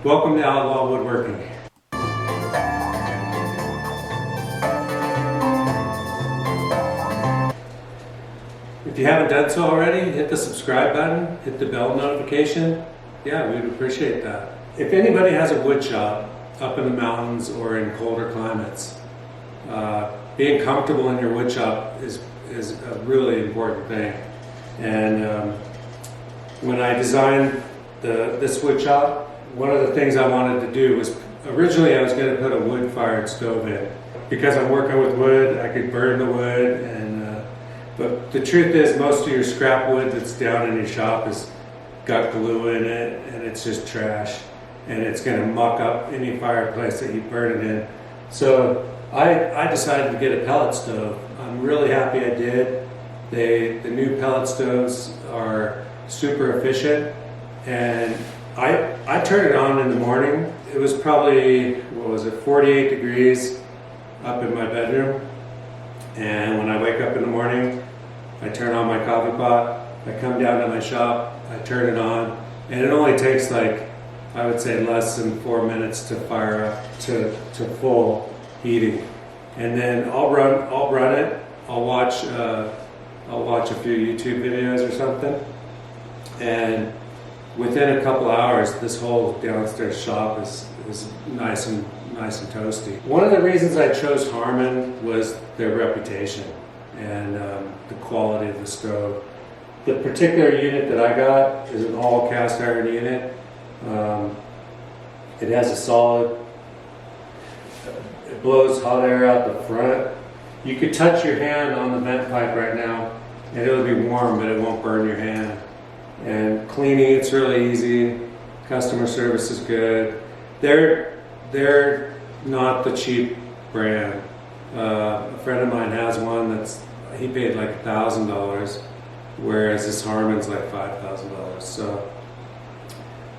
Welcome to Outlaw Woodworking. If you haven't done so already, hit the subscribe button, hit the bell notification. Yeah, we'd appreciate that. If anybody has a wood shop up in the mountains or in colder climates, being comfortable in your wood shop is a really important thing. And when I designed this wood shop, one of the things I wanted to do was, originally I was going to put a wood-fired stove in. Because I'm working with wood, I could burn the wood, but the truth is most of your scrap wood that's down in your shop has got glue in it, and it's just trash. And it's going to muck up any fireplace that you burn it in. So I decided to get a pellet stove. I'm really happy I did. The new pellet stoves are super efficient, and I turned it on in the morning. It was probably, 48 degrees up in my bedroom. And when I wake up in the morning, I turn on my coffee pot, I come down to my shop, I turn it on, and it only takes I would say less than 4 minutes to fire up to full heating. And then I'll run it, I'll watch a few YouTube videos or something, and within a couple hours, this whole downstairs shop is nice and toasty. One of the reasons I chose HARMAN was their reputation and the quality of the stove. The particular unit that I got is an all cast iron unit. It has a solid, it blows hot air out the front. You could touch your hand on the vent pipe right now and it'll be warm, but it won't burn your hand. And cleaning, it's really easy. Customer service is good. They're not the cheap brand. A friend of mine has one he paid like $1,000, whereas this HARMAN's like $5,000. So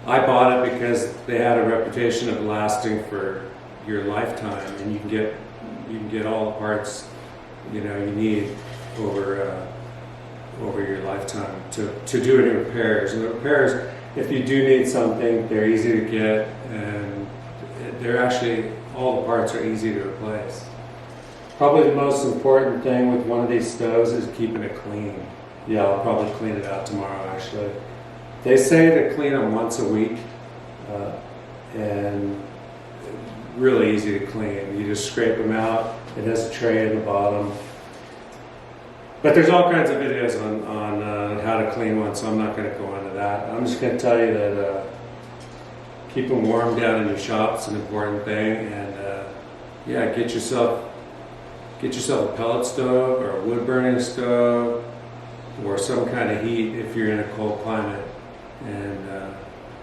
I bought it because they had a reputation of lasting for your lifetime, and you can get all the parts you need over your lifetime to do any repairs. And the repairs, if you do need something, they're easy to get, and they're actually, all the parts are easy to replace. Probably the most important thing with one of these stoves is keeping it clean. Yeah, I'll probably clean it out tomorrow actually. They say to clean them once a week, and really easy to clean. You just scrape them out. It has a tray at the bottom. But there's all kinds of videos on how to clean one, so I'm not going to go into that. I'm just going to tell you that keeping warm down in your shop is an important thing, and yeah, get yourself a pellet stove or a wood burning stove or some kind of heat if you're in a cold climate, and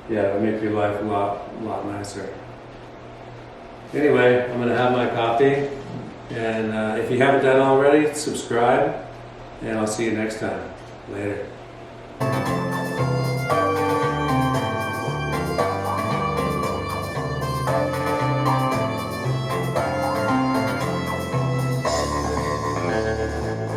yeah, it'll make your life a lot nicer. Anyway, I'm going to have my coffee, and if you haven't done already, subscribe. And I'll see you next time. Later.